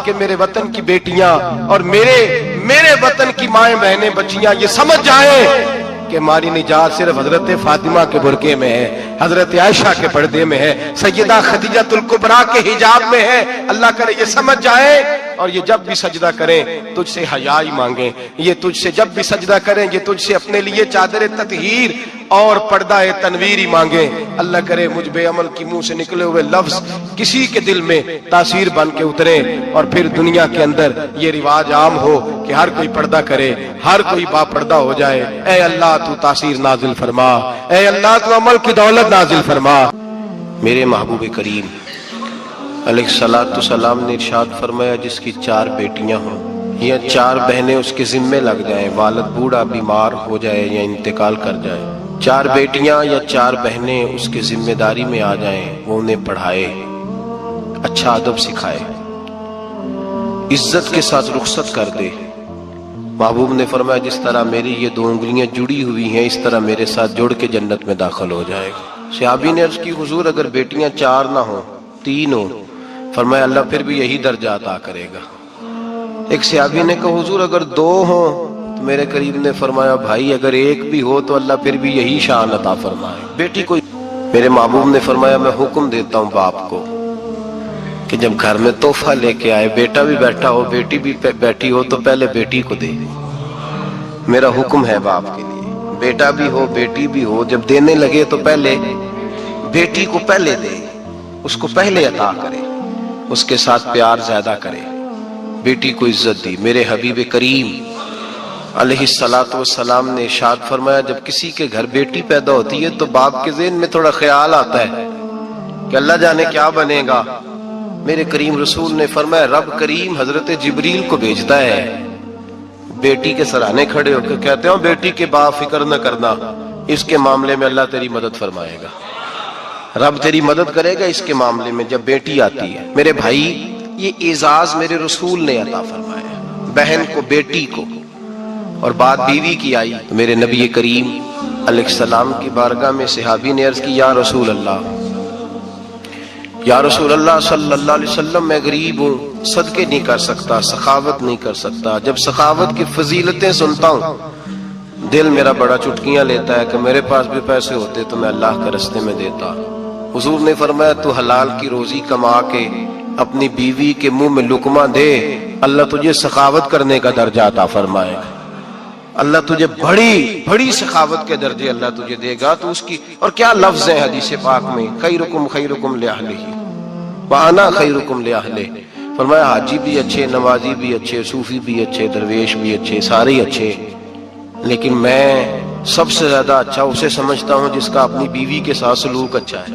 کہ میرے وطن کی بیٹیاں اور میرے وطن کی مائیں بہنیں بچیاں یہ سمجھ جائیں کہ ہماری نجات صرف حضرت فاطمہ کے برقعے میں ہے، حضرت عائشہ کے پردے میں ہے، سیدہ خدیجہ الکبریٰ کے حجاب میں ہے۔ اللہ کرے یہ سمجھ جائیں اور یہ جب بھی سجدہ کریں تجھ سے حیائی مانگیں، یہ تجھ سے جب بھی سجدہ کریں یہ تجھ سے اپنے لیے چادر تطہیر اور پردہ تنویری مانگیں۔ اللہ کرے مجھ بے عمل کی منہ سے نکلے ہوئے لفظ کسی کے دل میں تاثیر بن کے اترے اور پھر دنیا کے اندر یہ رواج عام ہو کہ ہر کوئی پردہ کرے، ہر کوئی با پردہ ہو جائے۔ اے اللہ تو تاثیر نازل فرما، اے اللہ تو عمل کی دولت نازل فرما۔ میرے محبوب کریم علیہ الصلوۃ والسلام نے ارشاد فرمایا جس کی 4 بیٹیاں ہوں یا 4 بہنیں اس کے ذمے لگ جائیں، والد بوڑھا بیمار ہو جائے یا انتقال کر جائے، 4 بیٹیاں یا 4 بہنیں اس کے ذمہ داری میں آ جائیں، وہ انہیں پڑھائے، اچھا ادب سکھائے، عزت کے ساتھ رخصت کر دے۔ محبوب نے فرمایا جس طرح میری یہ 2 انگلیاں جڑی ہوئی ہیں اس طرح میرے ساتھ جڑ کے جنت میں داخل ہو جائے گا۔ صحابی نے عرض کی حضور اگر بیٹیاں 4 نہ ہوں 3 ہوں، فرمایا اللہ پھر بھی یہی درجہ عطا کرے گا۔ ایک صحابی نے کہا حضور اگر 2 ہوں، تو میرے کریم نے فرمایا بھائی اگر 1 بھی ہو تو اللہ پھر بھی یہی شان عطا فرمائے۔ بیٹی کو میرے محبوب نے فرمایا میں حکم دیتا ہوں باپ کو کہ جب گھر میں تحفہ لے کے آئے، بیٹا بھی بیٹھا ہو بیٹی بھی بیٹھی ہو، تو پہلے بیٹی کو دے۔ میرا حکم ہے باپ کے لیے، بیٹا بھی ہو بیٹی بھی ہو، جب دینے لگے تو پہلے بیٹی کو پہلے دے، اس کو پہلے عطا کرے، اس کے ساتھ پیار زیادہ کرے، بیٹی کو عزت دی۔ میرے حبیب کریم علیہ الصلوۃ والسلام نے ارشاد فرمایا جب کسی کے گھر بیٹی پیدا ہوتی ہے تو باپ کے ذہن میں تھوڑا خیال آتا ہے کہ اللہ جانے کیا بنے گا۔ میرے کریم رسول نے فرمایا رب کریم حضرت جبریل کو بھیجتا ہے، بیٹی کے سرانے کھڑے ہو کے کہتے ہیں بیٹی کے باپ فکر نہ کرنا، اس کے معاملے میں اللہ تیری مدد فرمائے گا، رب تیری مدد کرے گا اس کے معاملے میں جب بیٹی آتی ہے۔ میرے بھائی یہ اعزاز میرے رسول نے عطا فرمایا، بہن کو بیٹی کو، اور بات بیوی کی آئی تو میرے نبی کریم علیہ السلام کی بارگاہ میں صحابی نے عرض کی یا رسول اللہ صلی اللہ علیہ وسلم میں غریب ہوں، صدقے نہیں کر سکتا، سخاوت نہیں کر سکتا، جب سخاوت کی فضیلتیں سنتا ہوں دل میرا بڑا چٹکیاں لیتا ہے کہ میرے پاس بھی پیسے ہوتے تو میں اللہ کے راستے میں دیتا۔ حضور نے فرمایا تو حلال کی روزی کما کے اپنی بیوی کے منہ میں لقمہ دے، اللہ تجھے سخاوت کرنے کا درجہ عطا فرمائے گا، اللہ تجھے بڑی سخاوت کے درجے اللہ تجھے دے گا۔ تو اس کی اور کیا لفظ ہیں حدیث پاک میں، خیرکم لأہلہ وانا خیرکم لأہلہ، فرمایا حاجی بھی اچھے، نمازی بھی اچھے، صوفی بھی اچھے، درویش بھی اچھے، سارے اچھے، لیکن میں سب سے زیادہ اچھا اسے سمجھتا ہوں جس کا اپنی بیوی کے ساتھ سلوک اچھا ہے،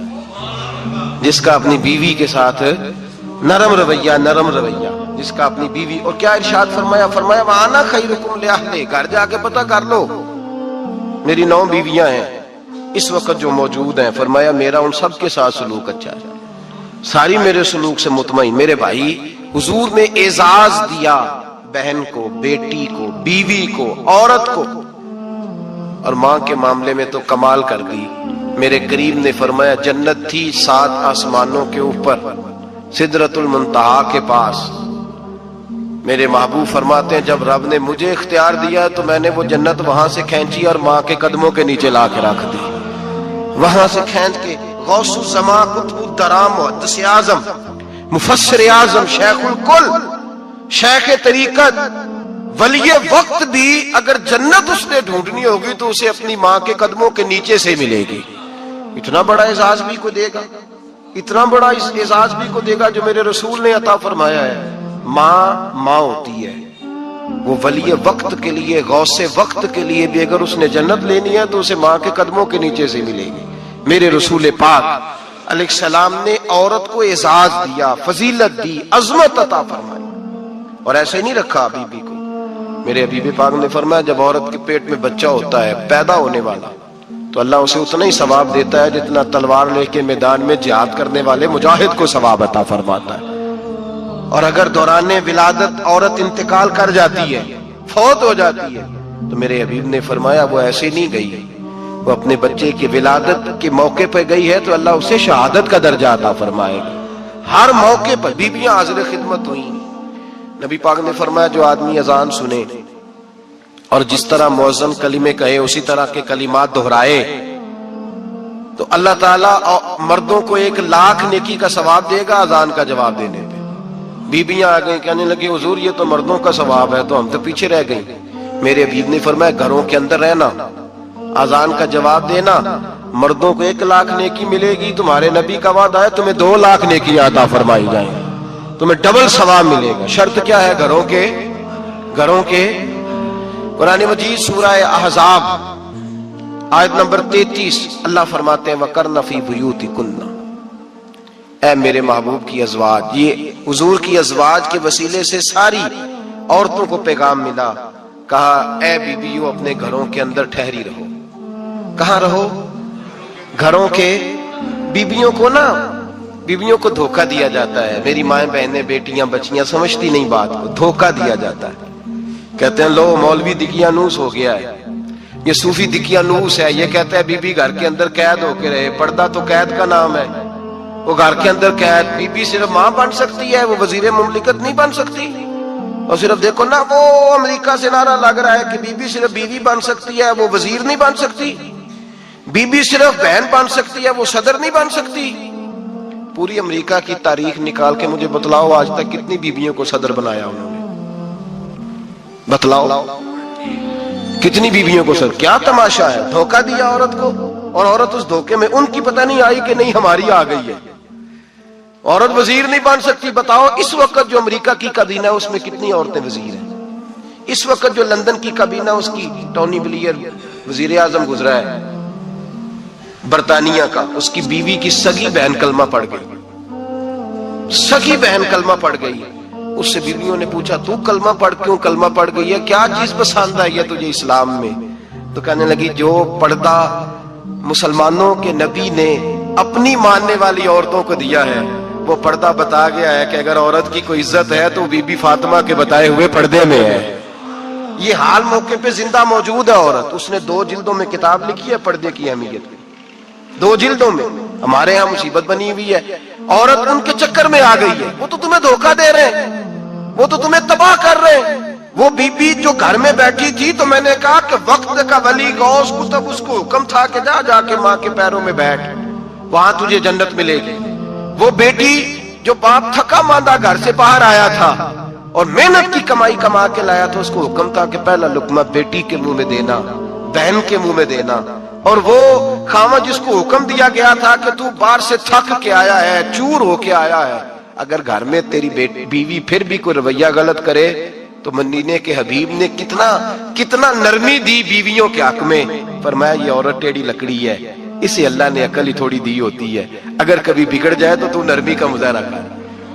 جس کا اپنی بیوی کے ساتھ نرم رویہ، جس کا اپنی بیوی، اور کیا ارشاد فرمایا وَأَنَا خَيْرُكُمْ لِأَهْلِي، گھر جا کے پتہ کر لو میری 9 بیویاں ہیں اس وقت جو موجود ہیں، فرمایا میرا ان سب کے ساتھ سلوک اچھا ہے، ساری میرے سلوک سے مطمئن۔ میرے بھائی حضور نے اعزاز دیا بہن کو، بیٹی کو، بیوی کو، عورت کو، اور ماں کے معاملے میں تو کمال کر دی۔ میرے کریم نے فرمایا جنت تھی 7 آسمانوں کے اوپر سدرۃ المنتہا کے پاس، میرے محبوب فرماتے ہیں جب رب نے مجھے اختیار دیا تو میں نے وہ جنت وہاں سے کھینچی اور ماں کے قدموں کے نیچے لا کے رکھ دی، وہاں سے کھینچ کے غوث الزمان، قطب الدرام، محدث اعظم، مفسر اعظم، شیخ الکل، شیخ طریقت، ولی وقت بھی اگر جنت اس نے ڈھونڈنی ہوگی تو اسے اپنی ماں کے قدموں کے نیچے سے ملے گی۔ اتنا بڑا اعزاز بھی کو دے گا، اتنا بڑا اعزاز بھی کو دے گا جو میرے رسول نے عطا فرمایا ہے۔ ماں ہوتی ہے، وہ ولی وقت کے لیے، غوث وقت کے لیے بھی اگر اس نے جنت لینی ہے تو اسے ماں کے قدموں کے نیچے سے ملے گی۔ میرے رسول پاک علیہ السلام نے عورت کو اعزاز دیا، فضیلت دی، عظمت عطا فرمائی، اور ایسے نہیں رکھا بیوی کو۔ میرے حبیب پاک نے فرمایا جب عورت کے پیٹ میں بچہ ہوتا ہے پیدا ہونے والا تو اللہ اسے اتنا ہی ثواب دیتا ہے جتنا تلوار لے کے میدان میں جہاد کرنے والے مجاہد کو ثواب عطا فرماتا ہے۔ اور اگر دوران ولادت عورت انتقال کر جاتی ہے، فوت ہو جاتی ہے، تو میرے حبیب نے فرمایا وہ ایسے نہیں گئی، وہ اپنے بچے کی ولادت کے موقع پہ گئی ہے تو اللہ اسے شہادت کا درجہ عطا فرمائے گا۔ ہر موقع پر بیویاں حاضر خدمت ہوئیں۔ نبی پاک نے فرمایا جو آدمی اذان سنے اور جس طرح مؤذن کلمے کہے اسی طرح کے کلمات دہرائے تو اللہ تعالیٰ مردوں کو 1,00,000 نیکی کا ثواب دے گا اذان کا جواب دینے پہ۔ بیویاں آ گئیں کہنے لگی حضور یہ تو مردوں کا ثواب ہے تو ہم تو پیچھے رہ گئیں۔ میرے حبیب نے فرمایا گھروں کے اندر رہنا، اذان کا جواب دینا، مردوں کو 1,00,000 نیکی ملے گی، تمہارے نبی کا وعدہ ہے تمہیں 2,00,000 نیکی عطا فرمائی جائیں، تمہیں ڈبل ثواب ملے گا۔ شرط کیا ہے؟ گھروں کے قرآن مجید سورہ احزاب آیت نمبر 33 اللہ فرماتے ہیں وَقَرْنَ فِي بُيُوتِكُنَّ، اے میرے محبوب کی ازواج، یہ حضور کی ازواج کے وسیلے سے ساری عورتوں کو پیغام ملا. کہا اے بیویوں اپنے گھروں کے اندر ٹھہری رہو. کہاں رہو؟ گھروں کے. بیویوں کو دھوکہ دیا جاتا ہے. میری مائیں بہنیں بیٹیاں بچیاں سمجھتی نہیں بات کو، دھوکہ دیا جاتا ہے. کہتے ہیں لو مولوی دقیانوس ہو گیا ہے، یہ صوفی دقیانوس ہے، یہ کہتا ہے بی بی گھر کے اندر قید ہو کے رہے. پردہ تو قید کا نام ہے. وہ گھر کے اندر قید. بی بی صرف ماں بن سکتی ہے، وہ وزیر مملکت نہیں بن سکتی. اور صرف دیکھو نا، وہ امریکہ سے نعرہ لگ رہا ہے کہ بی بی صرف بیوی بن سکتی ہے، وہ وزیر نہیں بن سکتی. بی بی صرف بہن بن سکتی ہے، وہ صدر نہیں بن سکتی. پوری امریکہ کی تاریخ نکال کے مجھے بتلاؤ آج تک کتنی بیویوں کو صدر بنایا انہوں نے؟ بتلاؤ کتنی بیویوں کو صدر. کیا تماشا ہے، دھوکہ دیا عورت کو. اور عورت اس دھوکے میں ان کی پتہ نہیں آئی کہ نہیں ہماری آ گئی ہے. عورت وزیر نہیں بن سکتی. بتاؤ اس وقت جو امریکہ کی کابینہ ہے اس میں کتنی عورتیں وزیر ہیں؟ اس وقت جو لندن کی کابینہ اس کی ٹونی بلیئر وزیر اعظم گزرا ہے برطانیہ کا، اس کی بیوی کی سگی بہن کلمہ پڑھ گئی. سگی بہن کلمہ پڑھ گئی. اس سے بیویوں نے پوچھا تو کلمہ پڑھ کیوں کلمہ پڑھ گئی ہے؟ کیا چیز پسند آئی ہے تجھے اسلام میں؟ تو کہنے لگی جو پردہ مسلمانوں کے نبی نے اپنی ماننے والی عورتوں کو دیا ہے وہ پردہ بتا گیا ہے کہ اگر عورت کی کوئی عزت ہے تو بی بی فاطمہ کے بتائے ہوئے پردے میں ہے. یہ حال موقع پہ زندہ موجود ہے عورت. اس نے 2 جلدوں میں کتاب لکھی ہے پردے کی اہمیت. 2 جلدوں میں. ہمارے ہاں مصیبت بنی ہوئی ہے، عورت ان کے چکر میں آ گئی ہے. وہ تو تمہیں دھوکہ دے رہے ہیں، وہ تو تمہیں تباہ کر رہے ہیں. وہ بی بی جو گھر میں بیٹھی تھی تو میں نے کہا کہ وقت کا ولی غوث کتب اس کو حکم تھا کہ جا کے ماں کے پیروں میں بیٹھ، وہاں تجھے جنت ملے گی. وہ بیٹی جو باپ تھکا ماندہ گھر سے باہر آیا تھا اور محنت کی کمائی کما کے لایا تھا، اس کو حکم تھا کہ پہلا لقمہ بیٹی کے منہ میں دینا، بہن کے منہ میں دینا. اور وہ خاوند جس کو حکم دیا گیا تھا کہ تو باہر سے تھک کے آیا ہے، چور ہو کے آیا ہے، اگر گھر میں تیری بیوی پھر بھی کوئی رویہ غلط کرے تو مدینے کے حبیب نے کتنا نرمی دی بیویوں کے حق میں. فرمایا یہ عورت ٹیڑھی لکڑی ہے، اسے اللہ نے عقل ہی تھوڑی دی ہوتی ہے، اگر کبھی بگڑ جائے تو نرمی کا مظاہرہ کر،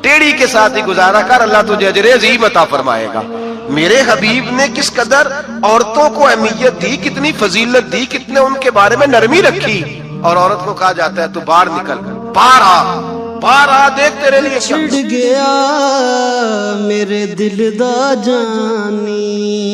ٹیڑھی کے ساتھ ہی گزارا کر، اللہ تجھے اجر عظیم عطا فرمائے گا. میرے حبیب نے کس قدر عورتوں کو اہمیت دی، کتنی فضیلت دی، کتنے ان کے بارے میں نرمی رکھی. اور عورت کو کہا جاتا ہے تو باہر نکل، باہر آ دیکھ تیرے لیے چھڑ گیا میرے دل دا جانی.